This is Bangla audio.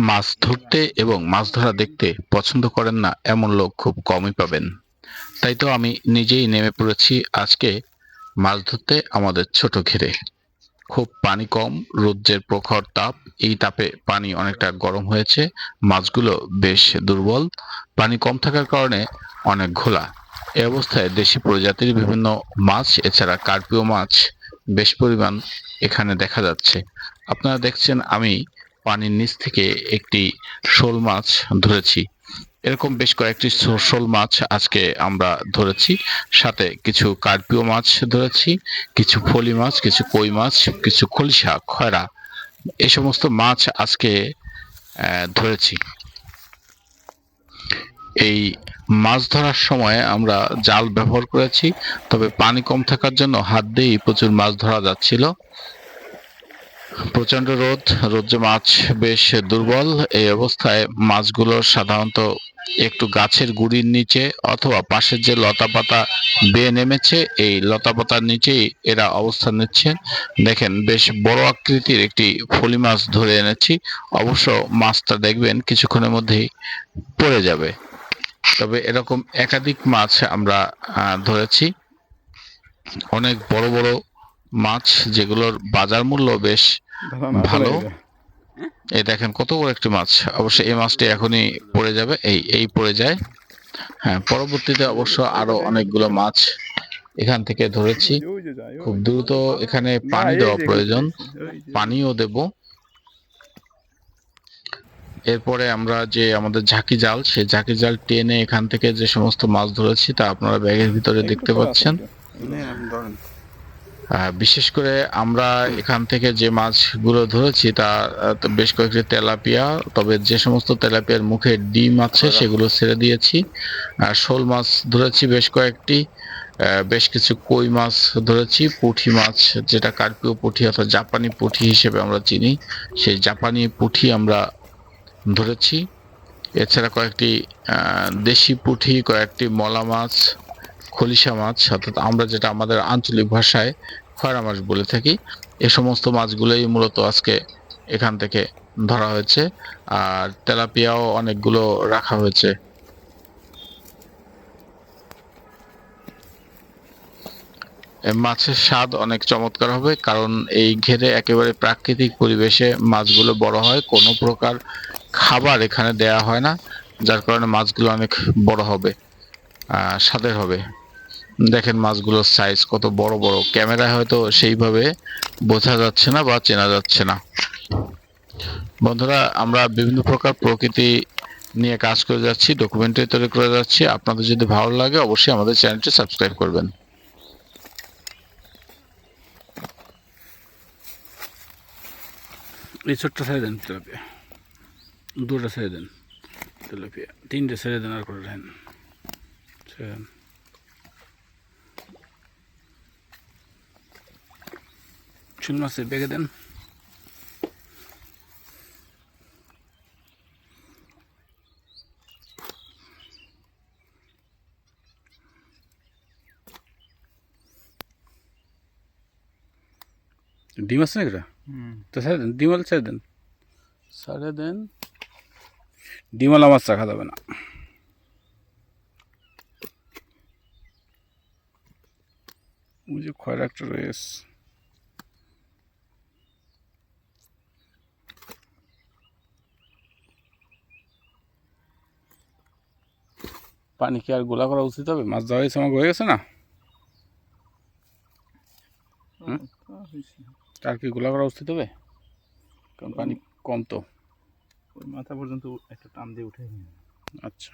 মাছ ধরতে এবং মাছ ধরা দেখতে পছন্দ করেন না এমন লোক খুব কমই পাবেন। তাই তো আমি নিজেই নেমে পড়েছি আজকে মাছ ধরতে আমাদের ছোট ঘেরে। খুব পানি কম, রৌদ্রের প্রখর তাপ, এই তাপে পানি অনেকটা গরম হয়েছে, মাছগুলো বেশ দুর্বল, পানি কম থাকার কারণে অনেক ঘোলা। এই অবস্থায় দেশি প্রজাতির বিভিন্ন মাছ এছাড়া কার্পিও মাছ বেশ পরিমাণ এখানে দেখা যাচ্ছে। আপনারা দেখছেন আমি পানির নিচ থেকে একটি শোল মাছ ধরেছি। এরকম বেশ কয়েকটি শোল মাছ আজকে আমরা ধরেছি, সাথে কিছু কার্পিও মাছ ধরেছি, কিছু ফলি মাছ, কিছু কই মাছ, কিছু খলিশা, খয়রা, এই সমস্ত মাছ আজকে ধরেছি। এই মাছ ধরার সময় আমরা জাল ব্যবহার করেছি, তবে পানি কম থাকার জন্য হাত দিয়েই প্রচুর মাছ ধরা যাচ্ছিল। প্রচন্ড রোদ্রে মাছ বেশ দুর্বল। এই অবস্থায় মাছগুলো সাধারণত একটু গাছের গুড়ির নিচে অথবা পাশের যে লতাপাতা বেয়ে নেমেছে এই লতাপাতার নিচেই এরা অবস্থান নিচ্ছে। দেখেন বেশ বড় আকৃতির একটি ফলি মাছ ধরে এনেছি। অবশ্য মাছটা দেখবেন কিছুক্ষণের মধ্যেই পড়ে যাবে। তবে এরকম একাধিক মাছ আমরা ধরেছি, অনেক বড় বড় মাছ যেগুলোর বাজার মূল্য বেশ ভালো। এই দেখেন কত বড় একটি মাছ। অবশ্য এই মাছটি এখনই পড়ে যাবে, এই পড়ে যায়। হ্যাঁ, পরবর্তীতে অবশ্য আরো অনেকগুলো মাছ এখান থেকে ধরেছি। খুব দ্রুত এখানে পানি দেওয়া প্রয়োজন, পানিও দেব। এরপরে আমরা যে আমাদের ঝাঁকি জাল, সেই ঝাঁকি জাল টেনে এখান থেকে যে সমস্ত মাছ ধরেছি তা আপনারা ব্যাগের ভিতরে দেখতে পাচ্ছেন। বিশেষ করে আমরা এখান থেকে যে মাছগুলো ধরেছি তা বেশ কয়েকটি তেলাপিয়া, তবে যে সমস্ত তেলাপিয়ার মুখে ডিম আছে সেগুলো ছেড়ে দিয়েছি। শোল মাছ ধরেছি বেশ কয়েকটি, বেশ কিছু কই মাছ ধরেছি, পুঁটি মাছ যেটা কার্পিও পুঁটি অর্থাৎ জাপানি পুঁটি হিসেবে আমরা চিনি, সেই জাপানি পুঁটি আমরা ধরেছি। এছাড়া কয়েকটি দেশি পুঁটি, কয়েকটি মলা মাছ, খলিশা মাছ অর্থাৎ আমরা যেটা আমাদের আঞ্চলিক ভাষায় খয়রা মাছ বলে থাকি, এ সমস্ত মাছগুলোই মূলত আজকে এখান থেকে ধরা হয়েছে। আর তেলাপিয়াও অনেকগুলো রাখা হয়েছে। মাছের স্বাদ অনেক চমৎকার হবে, কারণ এই ঘেরে একেবারে প্রাকৃতিক পরিবেশে মাছগুলো বড় হয়, কোনো প্রকার খাবার এখানে দেয়া হয় না, যার কারণে মাছগুলো অনেক বড় হবে, স্বাদের হবে। দেখেন মাছগুলোর সাইজ কত বড় বড়, ক্যামেরায় হয়তো সেইভাবে বোঝা যাচ্ছে না বা চেনা যাচ্ছে না। বন্ধুরা, আমরা বিভিন্ন প্রকার প্রকৃতি নিয়ে কাজ করে যাচ্ছি, ডকুমেন্টারি তৈরি করে যাচ্ছি। আপনাদের যদি ভালো লাগে অবশ্যই আমাদের চ্যানেলটি সাবস্ক্রাইব করবেন। এই ছোট্ট ছেড়ে দেন তেলাপিয়া, দুটো ছেড়ে দেন তেলাপিয়া, তিনটে ছেড়ে দেন, আর করে দেন, ছেড়ে দেন। শোল মাছের বেগে দেন। ডিম আছে না এটা, তো ছেড়ে দেন, ডিমাল ছেড়ে দেন, ছেড়ে দেন। ডিমাল মাছ রাখা যাবে না। ওই যে খয়রা একটা রয়েছে, পানি কি আর গোলা করা উচিত হবে? মাছ ধরা হয়েছে, আমাকে হয়ে গেছে না, তার কি গোলা করা উচিত হবে? কারণ পানি কম তো, ওই মাথা পর্যন্ত একটা টান দিয়ে উঠে। আচ্ছা,